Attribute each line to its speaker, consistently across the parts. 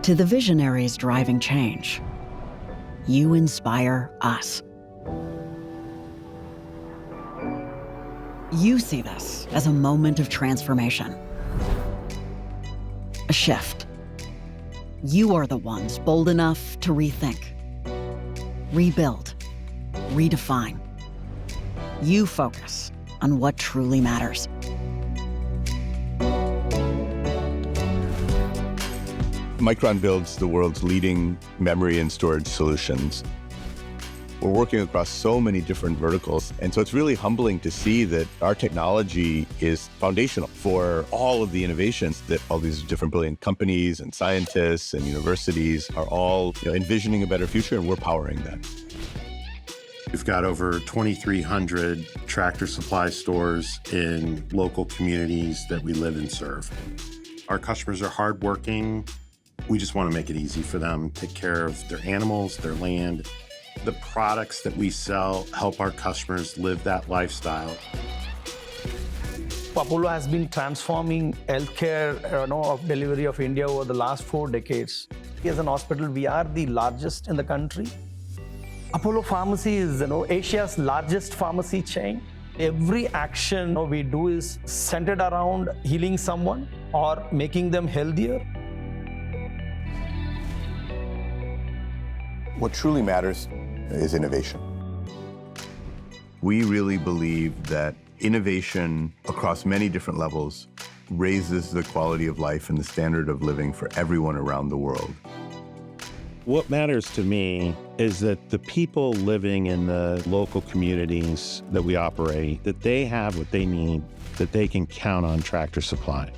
Speaker 1: To the visionaries driving change, you inspire us. You see this as a moment of transformation, a shift. You are the ones bold enough to rethink, rebuild, redefine. You focus on what truly matters.
Speaker 2: Micron builds the world's leading memory and storage solutions. We're working across so many different verticals, and so it's really humbling to see that our technology is foundational for all of the innovations that all these different brilliant companies and scientists and universities are all envisioning a better future, and we're powering that.
Speaker 3: We've got over 2,300 Tractor Supply stores in local communities that we live and serve. Our customers are hardworking. We just want to make it easy for them, take care of their animals, their land. The products that we sell help our customers live that lifestyle.
Speaker 4: Apollo has been transforming healthcare of delivery of India over the last 4 decades. As an hospital, we are the largest in the country. Apollo Pharmacy is Asia's largest pharmacy chain. Every action we do is centered around healing someone or making them healthier.
Speaker 2: What truly matters is innovation. We really believe that innovation across many different levels raises the quality of life and the standard of living for everyone around the world.
Speaker 5: What matters to me is that the people living in the local communities that we operate, that they have what they need, that they can count on Tractor Supply.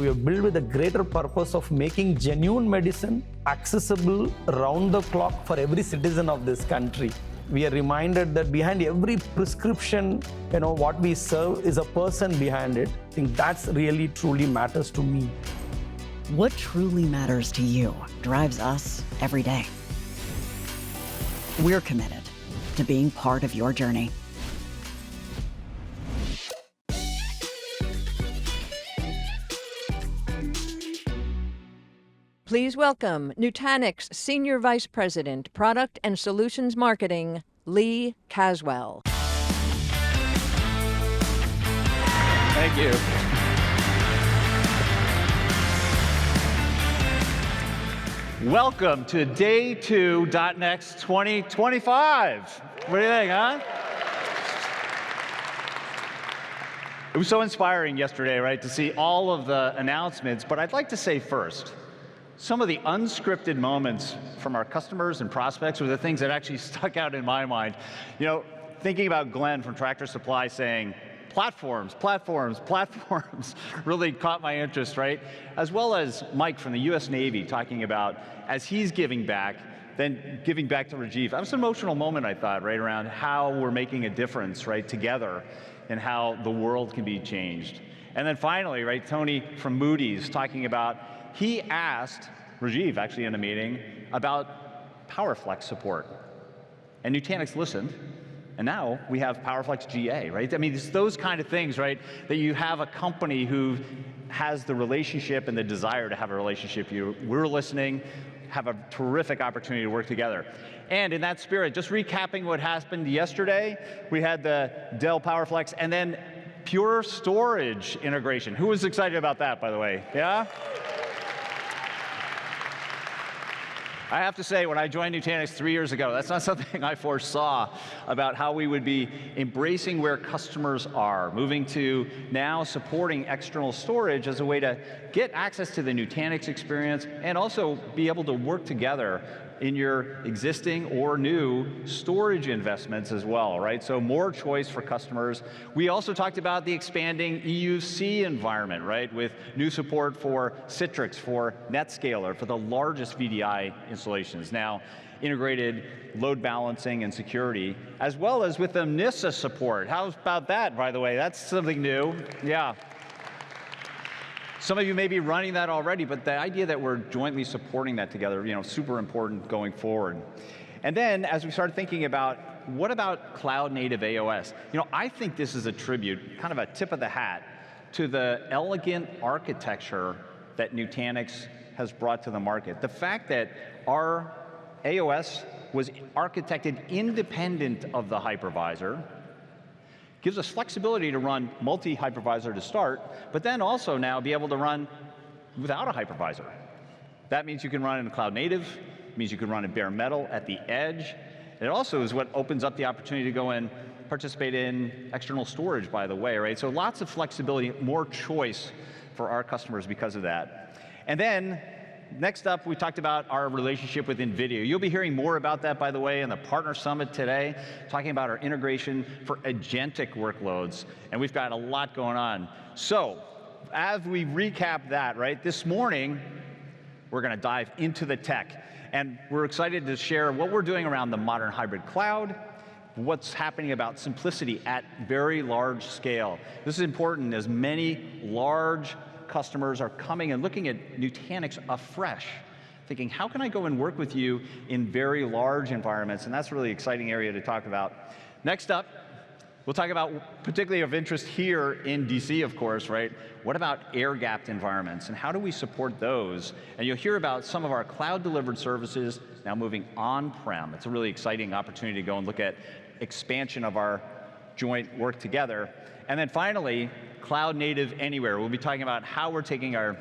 Speaker 4: We are built with a greater purpose of making genuine medicine accessible around the clock for every citizen of this country. We are reminded that behind every prescription, what we serve is a person behind it. I think that's really truly matters to me.
Speaker 1: What truly matters to you drives us every day. We're committed to being part of your journey.
Speaker 6: Please welcome Nutanix Senior Vice President, Product and Solutions Marketing, Lee Caswell.
Speaker 7: Thank you. Welcome to Day 2 .NEXT 2025. What do you think, huh? It was so inspiring yesterday, right, to see all of the announcements, but I'd like to say first, some of the unscripted moments from our customers and prospects were the things that actually stuck out in my mind. Thinking about Glenn from Tractor Supply saying, platforms, platforms, platforms, really caught my interest, right? As well as Mike from the US Navy talking about, as he's giving back, then giving back to Rajiv. That was an emotional moment, I thought, right, around how we're making a difference, right, together, and how the world can be changed. And then finally, right, Tony from Moody's talking about, he asked Rajiv, actually in a meeting, about PowerFlex support. And Nutanix listened, and now we have PowerFlex GA, right? I mean, it's those kind of things, right, that you have a company who has the relationship and the desire to have a relationship. We're listening, have a terrific opportunity to work together. And in that spirit, just recapping what happened yesterday, we had the Dell PowerFlex and then Pure Storage integration. Who was excited about that, by the way? Yeah? I have to say, when I joined Nutanix 3 years ago, that's not something I foresaw about how we would be embracing where customers are, moving to now supporting external storage as a way to get access to the Nutanix experience and also be able to work together in your existing or new storage investments as well, right? So more choice for customers. We also talked about the expanding EUC environment, right? With new support for Citrix, for NetScaler, for the largest VDI installations. Now, integrated load balancing and security, as well as with Omnissa support. How about that, by the way? That's something new, yeah. Some of you may be running that already, but the idea that we're jointly supporting that together, super important going forward. And then, as we started thinking about, what about cloud-native AOS? I think this is a tribute, kind of a tip of the hat, to the elegant architecture that Nutanix has brought to the market. The fact that our AOS was architected independent of the hypervisor gives us flexibility to run multi-hypervisor to start, but then also now be able to run without a hypervisor. That means you can run in cloud native, it means you can run in bare metal at the edge. It also is what opens up the opportunity to go and participate in external storage, by the way, right? So lots of flexibility, more choice for our customers because of that. And then, next up, we talked about our relationship with NVIDIA. You'll be hearing more about that, by the way, in the Partner Summit today, talking about our integration for agentic workloads. And we've got a lot going on. So, as we recap that, right, this morning, we're going to dive into the tech. And we're excited to share what we're doing around the modern hybrid cloud, what's happening about simplicity at very large scale. This is important as many large customers are coming and looking at Nutanix afresh, thinking, how can I go and work with you in very large environments? And that's a really exciting area to talk about. Next up, we'll talk about, particularly of interest here in DC, of course, right? What about air-gapped environments, and how do we support those? And you'll hear about some of our cloud-delivered services now moving on-prem. It's a really exciting opportunity to go and look at expansion of our joint work together. And then finally, cloud native anywhere. We'll be talking about how we're taking our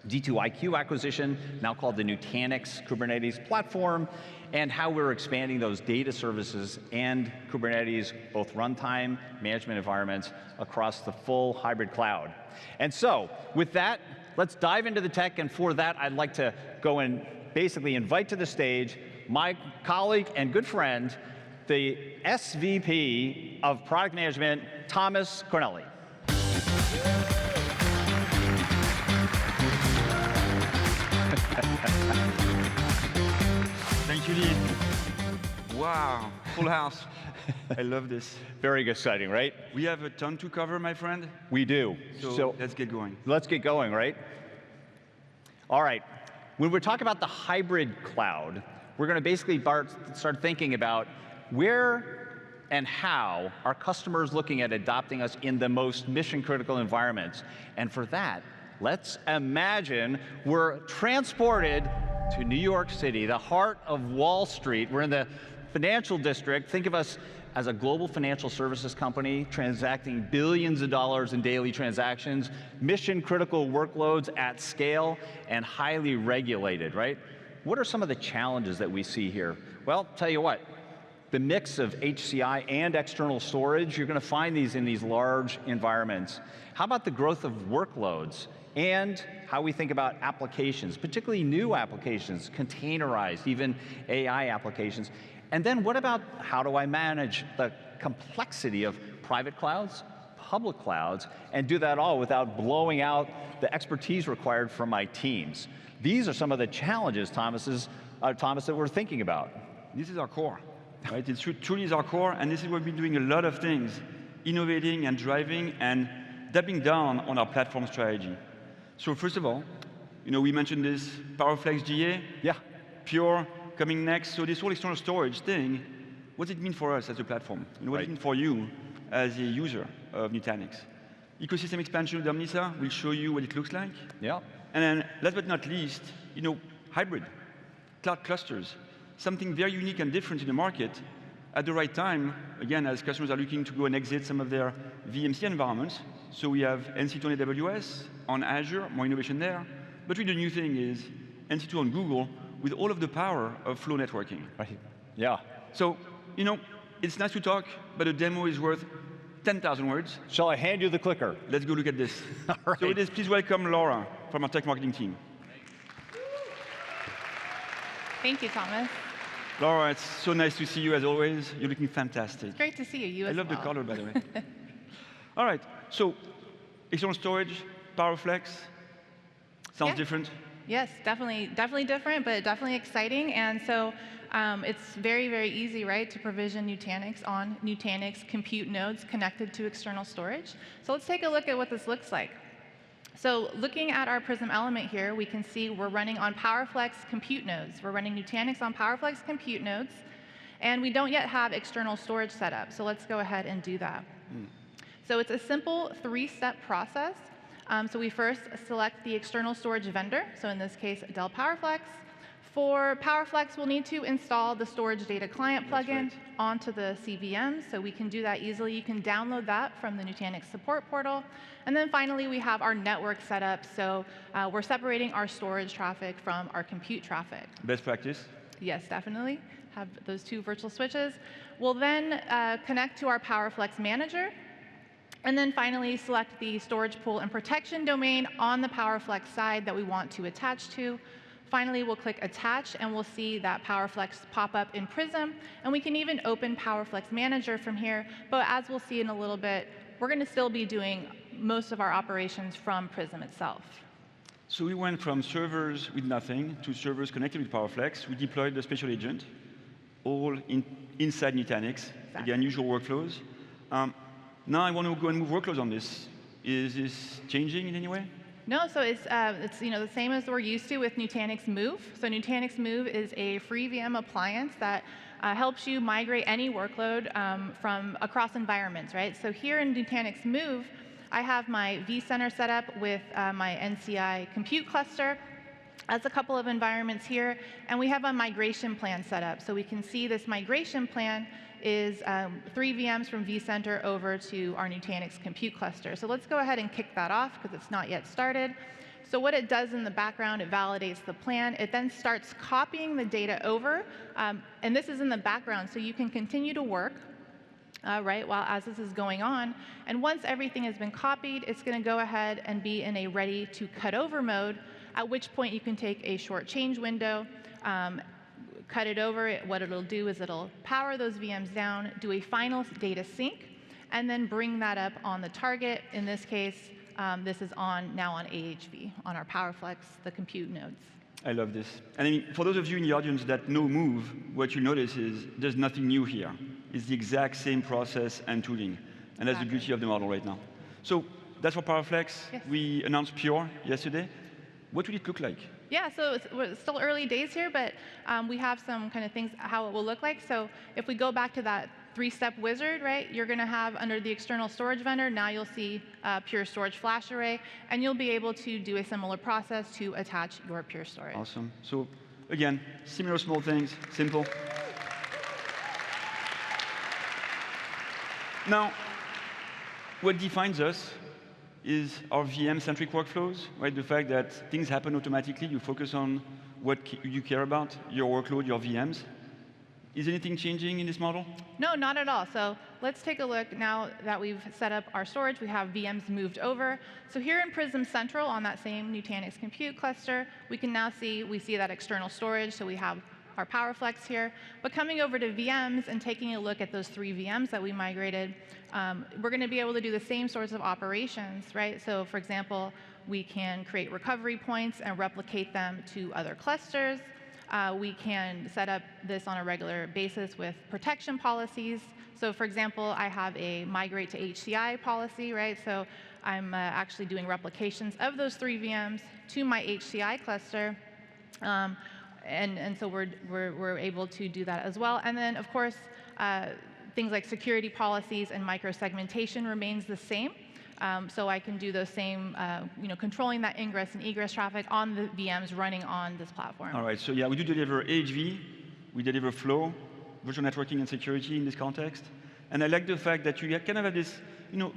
Speaker 7: D2iQ acquisition, now called the Nutanix Kubernetes Platform, and how we're expanding those data services and Kubernetes, both runtime, management environments, across the full hybrid cloud. And so, with that, let's dive into the tech, and for that, I'd like to go and basically invite to the stage my colleague and good friend, the SVP of Product Management, Thomas Cornely.
Speaker 8: Thank you, Lee. Wow, full house. I love this.
Speaker 7: Very exciting, right?
Speaker 8: We have a ton to cover, my friend.
Speaker 7: We do.
Speaker 8: So let's get going.
Speaker 7: Let's get going, right? All right. When we're talking about the hybrid cloud, we're going to basically start thinking about where and how are customers looking at adopting us in the most mission-critical environments. And for that, let's imagine we're transported to New York City, the heart of Wall Street. We're in the financial district. Think of us as a global financial services company transacting billions of dollars in daily transactions, mission-critical workloads at scale, and highly regulated, right? What are some of the challenges that we see here? Well, tell you what, the mix of HCI and external storage, you're going to find these in these large environments. How about the growth of workloads and how we think about applications, particularly new applications, containerized, even AI applications? And then what about how do I manage the complexity of private clouds, public clouds, and do that all without blowing out the expertise required from my teams? These are some of the challenges, Thomas, that we're thinking about.
Speaker 8: This is our core, right? It truly is our core, and this is where we've been doing a lot of things, innovating and driving and doubling down on our platform strategy. So first of all, we mentioned this PowerFlex GA.
Speaker 7: Yeah.
Speaker 8: Pure coming next. So this whole external storage thing, what does it mean for us as a platform? And what does it mean for you as a user of Nutanix? Ecosystem expansion with Omnissa will show you what it looks like.
Speaker 7: Yeah.
Speaker 8: And then, last but not least, hybrid, cloud clusters, something very unique and different in the market at the right time, again, as customers are looking to go and exit some of their VMC environments. So we have NC2 on AWS, on Azure, more innovation there. But really the new thing is NC2 on Google with all of the power of flow networking.
Speaker 7: Right. Yeah.
Speaker 8: So, it's nice to talk, but a demo is worth 10,000 words.
Speaker 7: Shall I hand you the clicker?
Speaker 8: Let's go look at this.
Speaker 7: All right.
Speaker 8: So please welcome Laura from our tech marketing team.
Speaker 9: Thank you, Thomas.
Speaker 8: Laura, it's so nice to see you as always. You're looking fantastic.
Speaker 9: It's great to see you.
Speaker 8: I love the color, by the way. All right, so external storage, PowerFlex, sounds different.
Speaker 9: Yes, definitely different, but definitely exciting. And so it's very, very easy, right, to provision Nutanix on Nutanix compute nodes connected to external storage. So let's take a look at what this looks like. So looking at our Prism element here, we can see we're running on PowerFlex compute nodes. We're running Nutanix on PowerFlex compute nodes, and we don't yet have external storage set up. So let's go ahead and do that. So it's a simple 3-step process. So we first select the external storage vendor, so in this case, Dell PowerFlex. For PowerFlex, we'll need to install the storage data client plugin onto the CVM, so we can do that easily. You can download that from the Nutanix support portal. And then finally, we have our network set up, so we're separating our storage traffic from our compute traffic.
Speaker 8: Best practice?
Speaker 9: Yes, definitely. Have those two virtual switches. We'll then connect to our PowerFlex manager, and then finally select the storage pool and protection domain on the PowerFlex side that we want to attach to. Finally, we'll click Attach, and we'll see that PowerFlex pop up in Prism. And we can even open PowerFlex Manager from here. But as we'll see in a little bit, we're going to still be doing most of our operations from Prism itself.
Speaker 8: So we went from servers with nothing to servers connected with PowerFlex. We deployed the special agent, all inside Nutanix, the unusual workflows. Now I want to go and move workloads on this. Is this changing in any way?
Speaker 9: No, so it's the same as we're used to with Nutanix Move. So Nutanix Move is a free VM appliance that helps you migrate any workload from across environments, right? So here in Nutanix Move, I have my vCenter set up with my NCI compute cluster as a couple of environments here, and we have a migration plan set up. So we can see this migration plan is 3 VMs from vCenter over to our Nutanix compute cluster. So let's go ahead and kick that off because it's not yet started. So what it does in the background, it validates the plan. It then starts copying the data over, and this is in the background, so you can continue to work right, while as this is going on. And once everything has been copied, it's going to go ahead and be in a ready to cut over mode, at which point you can take a short change window, cut it over. What it'll do is it'll power those VMs down, do a final data sync, and then bring that up on the target. In this case, this is now on AHV, on our PowerFlex, the compute nodes.
Speaker 8: I love this. And I mean, for those of you in the audience that know Move, what you notice is there's nothing new here. It's the exact same process and tooling. And that's the beauty of the model right now. So that's for PowerFlex.
Speaker 9: Yes.
Speaker 8: We announced Pure yesterday. What will it look like?
Speaker 9: Yeah, so it's still early days here, but we have some kind of things, how it will look like. So if we go back to that 3-step wizard, right, you're going to have under the external storage vendor, now you'll see Pure Storage Flash Array, and you'll be able to do a similar process to attach your Pure Storage.
Speaker 8: Awesome. So again, similar small things, simple. Now, what defines us is our VM-centric workflows, right? The fact that things happen automatically, you focus on what you care about, your workload, your VMs. Is anything changing in this model?
Speaker 9: No, not at all. So let's take a look now that we've set up our storage. We have VMs moved over. So here in Prism Central on that same Nutanix compute cluster, we can now see that external storage. So we have our PowerFlex here. But coming over to VMs and taking a look at those 3 VMs that we migrated, we're going to be able to do the same sorts of operations, right? So for example, we can create recovery points and replicate them to other clusters. We can set up this on a regular basis with protection policies. So for example, I have a migrate to HCI policy, right? So I'm actually doing replications of those 3 VMs to my HCI cluster. And so we're able to do that as well. And then, of course, things like security policies and micro-segmentation remains the same. So I can do those same, controlling that ingress and egress traffic on the VMs running on this platform.
Speaker 8: All right, so yeah, we do deliver AHV, we deliver flow, virtual networking and security in this context. And I like the fact that you kind of have this,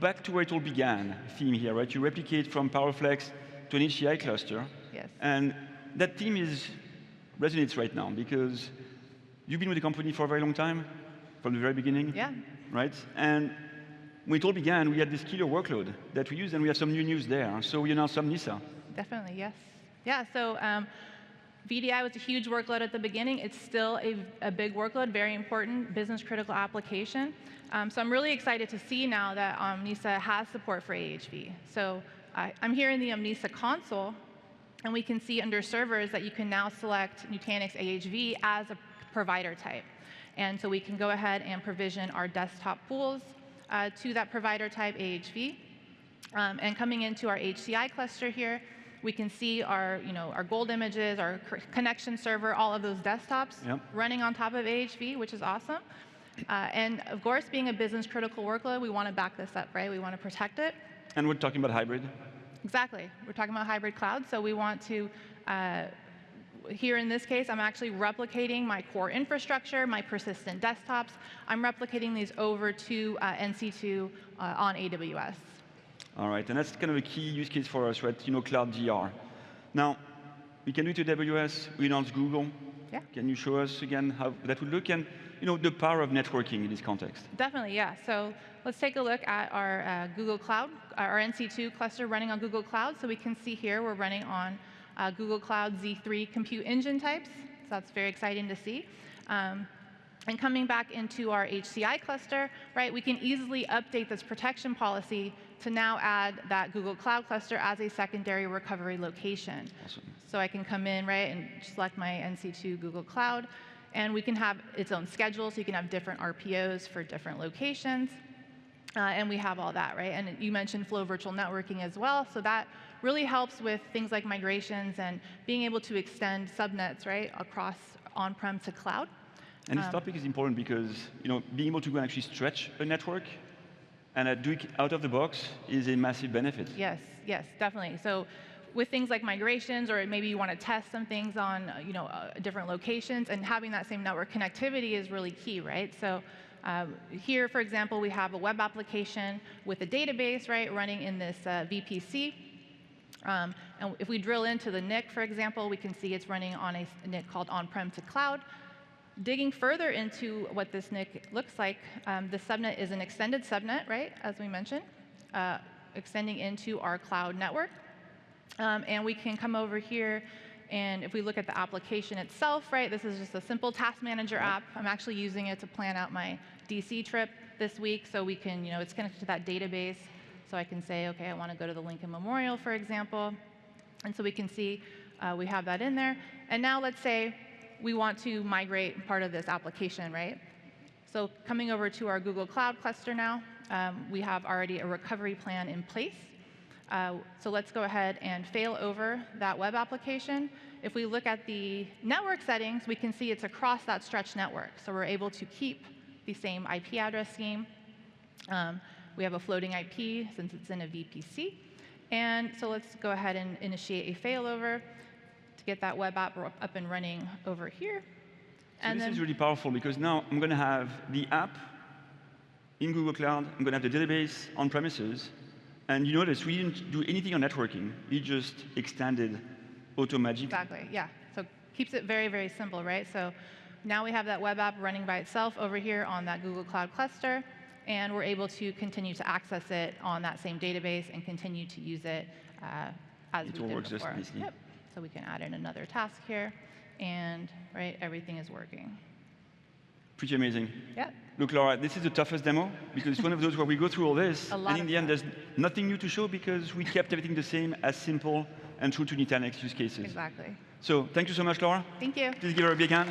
Speaker 8: back to where it all began theme here, right? You replicate from PowerFlex to an HCI cluster.
Speaker 9: Yes.
Speaker 8: And that theme resonates right now because you've been with the company for a very long time, from the very beginning.
Speaker 9: Yeah.
Speaker 8: Right? And when it all began, we had this killer workload that we used, and we have some new news there. So we announced Omnissa.
Speaker 9: Definitely, yes. Yeah, so VDI was a huge workload at the beginning. It's still a big workload, very important, business-critical application. So I'm really excited to see now that Omnissa has support for AHV. So I'm here in the Omnissa console, and we can see under servers that you can now select Nutanix AHV as a provider type. And so we can go ahead and provision our desktop pools to that provider type AHV. And coming into our HCI cluster here, we can see our gold images, our connection server, all of those desktops running on top of AHV, which is awesome. And of course, being a business critical workload, we want to back this up, right? We want to protect it.
Speaker 8: And we're talking about hybrid.
Speaker 9: Exactly. We're talking about hybrid cloud, so we want to, here in this case, I'm actually replicating my core infrastructure, my persistent desktops. I'm replicating these over to NC2 on AWS.
Speaker 8: All right, and that's kind of a key use case for us, right? Cloud DR. Now, we can do it with AWS, we announced Google.
Speaker 9: Yeah.
Speaker 8: Can you show us again how that would look and the power of networking in this context?
Speaker 9: Definitely, yeah. So let's take a look at our Google Cloud, our NC2 cluster running on Google Cloud. So we can see here we're running on Google Cloud Z3 compute engine types. So that's very exciting to see. And coming back into our HCI cluster, right, we can easily update this protection policy to now add that Google Cloud cluster as a secondary recovery location.
Speaker 8: Awesome.
Speaker 9: So I can come in, right, and select my NC2 Google Cloud, and we can have its own schedule, so you can have different RPOs for different locations. And we have all that, right? And you mentioned flow virtual networking as well, so that really helps with things like migrations and being able to extend subnets, right, across on-prem to cloud.
Speaker 8: And this topic is important because being able to go and actually stretch a network and do it out of the box is a massive benefit.
Speaker 9: Yes, yes, definitely. So with things like migrations, or maybe you want to test some things on different locations, and having that same network connectivity is really key, right? So here, for example, we have a web application with a database, right, running in this VPC. And if we drill into the NIC, for example, we can see it's running on a NIC called on-prem to cloud. Digging further into what this NIC looks like, the subnet is an extended subnet, right, as we mentioned, extending into our cloud network. And we can come over here, and if we look at the application itself, right, this is just a simple task manager app. I'm actually using it to plan out my DC trip this week, so we can, it's connected to that database. So I can say, okay, I want to go to the Lincoln Memorial, for example. And so we can see we have that in there. And now let's say we want to migrate part of this application, right? So coming over to our Google Cloud cluster now, we have already a recovery plan in place. So let's go ahead and fail over that web application. If we look at the network settings, we can see it's across that stretched network. So we're able to keep the same IP address scheme. We have a floating IP since it's in a VPC. And so let's go ahead and initiate a failover to get that web app up and running over here.
Speaker 8: So this is really powerful because now I'm going to have the app in Google Cloud. I'm going to have the database on premises. And you notice we didn't do anything on networking. We just extended auto-magically.
Speaker 9: Exactly, yeah. So keeps it very, very simple, right? So now we have that web app running by itself over here on that Google Cloud cluster. And we're able to continue to access it on that same database and continue to use it as we did before. Yep. So we can add in another task here, and right, everything is working.
Speaker 8: Pretty amazing.
Speaker 9: Yeah.
Speaker 8: Look, Laura, this is the toughest demo because it's one of those where we go through all this, and in the end, there's nothing new to show because we kept everything the same, as simple and true to Nutanix use cases.
Speaker 9: Exactly.
Speaker 8: So thank you so much, Laura.
Speaker 9: Thank you.
Speaker 8: Please give her a big hand.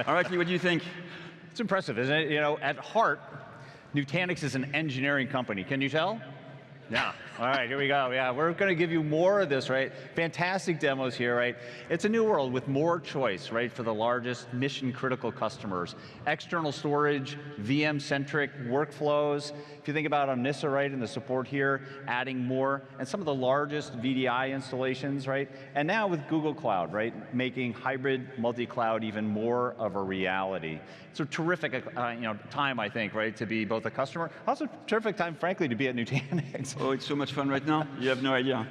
Speaker 8: All right, Lee, what do you think?
Speaker 7: It's impressive, isn't it? At heart, Nutanix is an engineering company. Can you tell? Yeah. All right, here we go. Yeah, we're going to give you more of this, right? Fantastic demos here, right? It's a new world with more choice, right, for the largest mission-critical customers. External storage, VM-centric workflows. If you think about Omnissa, right, and the support here, adding more, and some of the largest VDI installations, right? And now with Google Cloud, right, making hybrid multi-cloud even more of a reality. It's a terrific, time, I think, right, to be both a customer, also a terrific time, frankly, to be at Nutanix.
Speaker 8: Oh, it's so much fun right now. You have no idea.